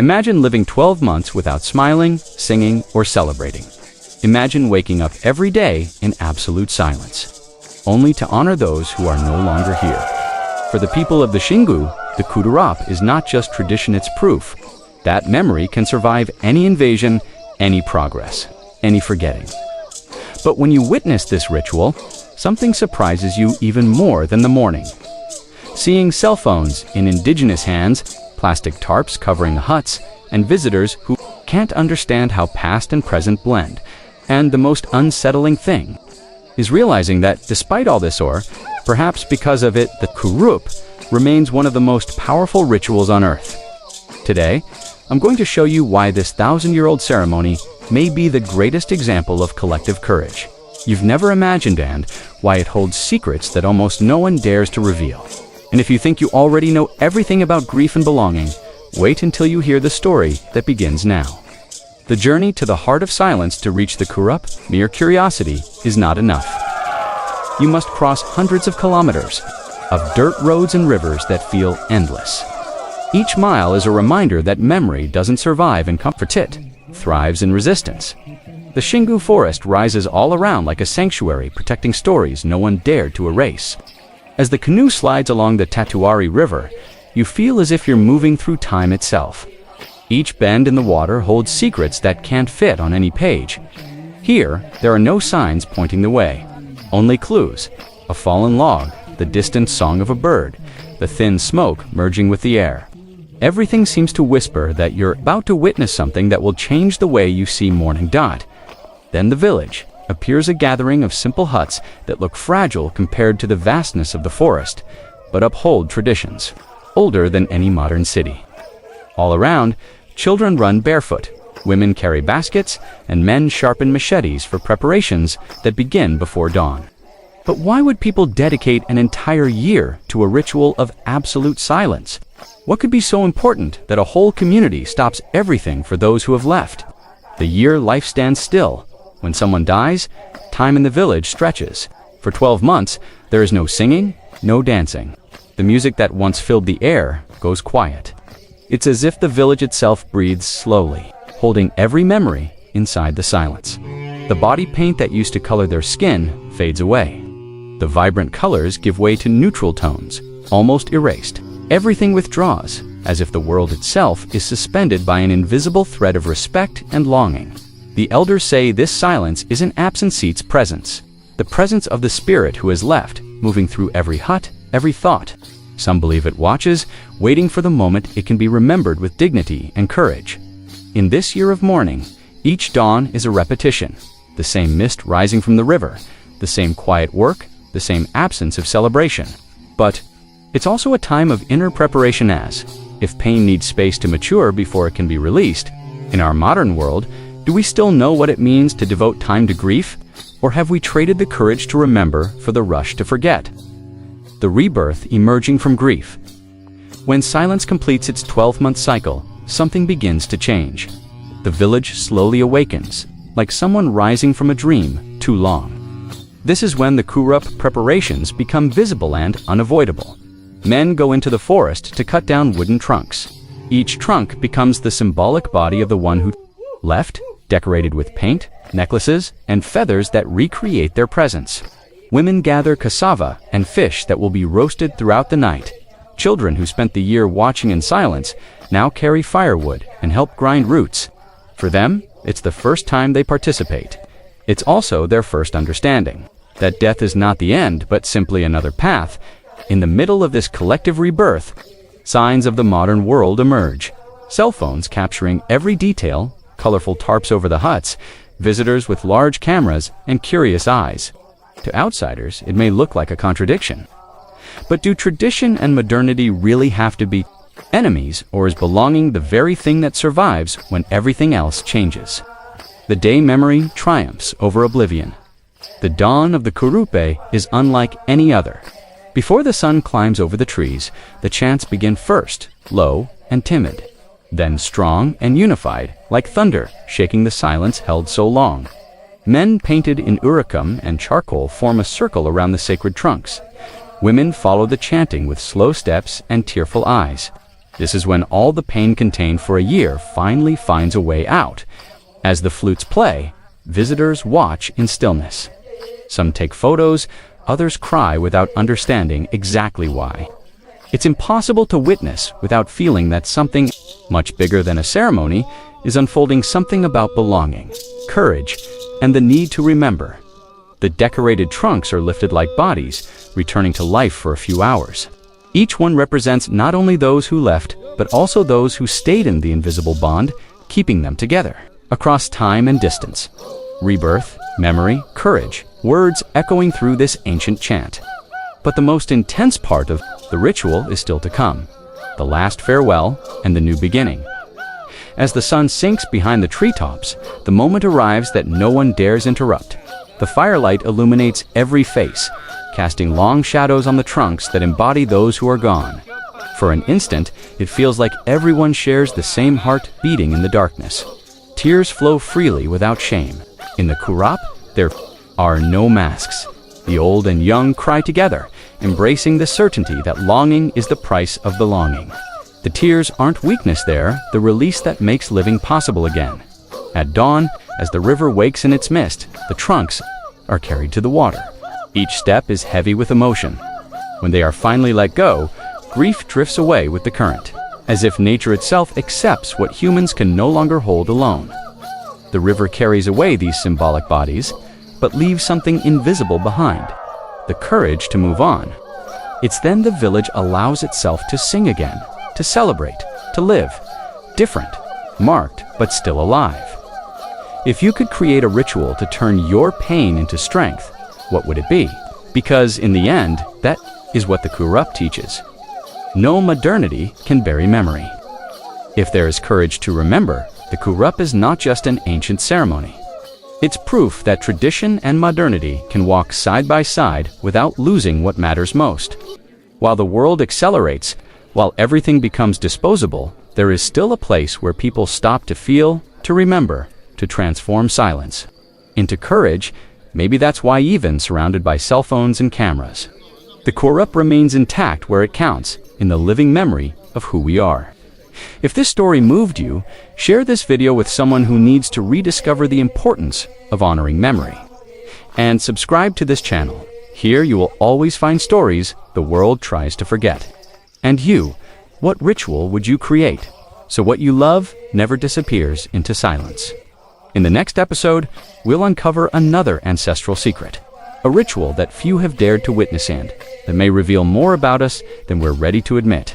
Imagine living 12 months without smiling, singing, or celebrating. Imagine waking up every day in absolute silence, only to honor those who are no longer here. For the people of the Xingu, the Kuarup is not just tradition, it's proof that memory can survive any invasion, any progress, any forgetting. But when you witness this ritual, something surprises you even more than the mourning. Seeing cell phones in indigenous hands, plastic tarps covering the huts, and visitors who can't understand how past and present blend. And the most unsettling thing is realizing that despite all this, or perhaps because of it, the Kuarup remains one of the most powerful rituals on Earth. Today, I'm going to show you why this 1,000-year-old ceremony may be the greatest example of collective courage you've never imagined, and why it holds secrets that almost no one dares to reveal. And if you think you already know everything about grief and belonging, wait until you hear the story that begins now. The journey to the heart of silence to reach the Kuarup, mere curiosity, is not enough. You must cross hundreds of kilometers of dirt roads and rivers that feel endless. Each mile is a reminder that memory doesn't survive in comfort, it thrives in resistance. The Xingu forest rises all around like a sanctuary, protecting stories no one dared to erase. As the canoe slides along the Tatuari River, you feel as if you're moving through time itself. Each bend in the water holds secrets that can't fit on any page. Here, there are no signs pointing the way, only clues: a fallen log, the distant song of a bird, the thin smoke merging with the air. Everything seems to whisper that you're about to witness something that will change the way you see Mourning. Then the village appears, a gathering of simple huts that look fragile compared to the vastness of the forest, but uphold traditions older than any modern city. All around, children run barefoot, women carry baskets, and men sharpen machetes for preparations that begin before dawn. But why would people dedicate an entire year to a ritual of absolute silence? What could be so important that a whole community stops everything for those who have left? The year life stands still. When someone dies, time in the village stretches. For 12 months, there is no singing, no dancing. The music that once filled the air goes quiet. It's as if the village itself breathes slowly, holding every memory inside the silence. The body paint that used to color their skin fades away. The vibrant colors give way to neutral tones, almost erased. Everything withdraws, as if the world itself is suspended by an invisible thread of respect and longing. The elders say this silence is an absent seat's presence, the presence of the spirit who has left, moving through every hut, every thought. Some believe it watches, waiting for the moment it can be remembered with dignity and courage. In this year of mourning, each dawn is a repetition. The same mist rising from the river, the same quiet work, the same absence of celebration. But it's also a time of inner preparation, as if pain needs space to mature before it can be released. In our modern world, do we still know what it means to devote time to grief? Or have we traded the courage to remember for the rush to forget? The rebirth emerging from grief. When silence completes its 12-month cycle, something begins to change. The village slowly awakens, like someone rising from a dream too long. This is when the Kuarup preparations become visible and unavoidable. Men go into the forest to cut down wooden trunks. Each trunk becomes the symbolic body of the one who left, decorated with paint, necklaces, and feathers that recreate their presence. Women gather cassava and fish that will be roasted throughout the night. Children who spent the year watching in silence now carry firewood and help grind roots. For them, it's the first time they participate. It's also their first understanding that death is not the end, but simply another path. In the middle of this collective rebirth, signs of the modern world emerge. Cell phones capturing every detail, colorful tarps over the huts, visitors with large cameras and curious eyes. To outsiders, it may look like a contradiction. But do tradition and modernity really have to be enemies, or is belonging the very thing that survives when everything else changes? The day memory triumphs over oblivion. The dawn of the Kuarup is unlike any other. Before the sun climbs over the trees, the chants begin first, low and timid, then strong and unified, like thunder shaking the silence held so long. Men painted in urucum and charcoal form a circle around the sacred trunks. Women follow the chanting with slow steps and tearful eyes. This is when all the pain contained for a year finally finds a way out. As the flutes play, visitors watch in stillness. Some take photos, others cry without understanding exactly why. It's impossible to witness without feeling that something much bigger than a ceremony is unfolding, something about belonging, courage, and the need to remember. The decorated trunks are lifted like bodies, returning to life for a few hours. Each one represents not only those who left, but also those who stayed in the invisible bond, keeping them together. Across time and distance, rebirth, memory, courage, words echoing through this ancient chant. But the most intense part of the ritual is still to come, the last farewell and the new beginning. As the sun sinks behind the treetops, the moment arrives that no one dares interrupt. The firelight illuminates every face, casting long shadows on the trunks that embody those who are gone. For an instant, it feels like everyone shares the same heart beating in the darkness. Tears flow freely without shame. In the Kuarup, there are no masks. The old and young cry together, embracing the certainty that longing is the price of belonging. The tears aren't weakness there, the release that makes living possible again. At dawn, as the river wakes in its mist, the trunks are carried to the water. Each step is heavy with emotion. When they are finally let go, grief drifts away with the current, as if nature itself accepts what humans can no longer hold alone. The river carries away these symbolic bodies, but leaves something invisible behind, the courage to move on. It's then the village allows itself to sing again, to celebrate, to live, different, marked, but still alive. If you could create a ritual to turn your pain into strength, what would it be? Because in the end, that is what the Kuarup teaches. No modernity can bury memory. If there is courage to remember, the Kuarup is not just an ancient ceremony. It's proof that tradition and modernity can walk side by side without losing what matters most. While the world accelerates, while everything becomes disposable, there is still a place where people stop to feel, to remember, to transform silence into courage. Maybe that's why, even surrounded by cell phones and cameras, the Kuarup remains intact where it counts, in the living memory of who we are. If this story moved you, share this video with someone who needs to rediscover the importance of honoring memory. And subscribe to this channel. Here you will always find stories the world tries to forget. And you, what ritual would you create so what you love never disappears into silence? In the next episode, we'll uncover another ancestral secret, a ritual that few have dared to witness and that may reveal more about us than we're ready to admit.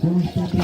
Go!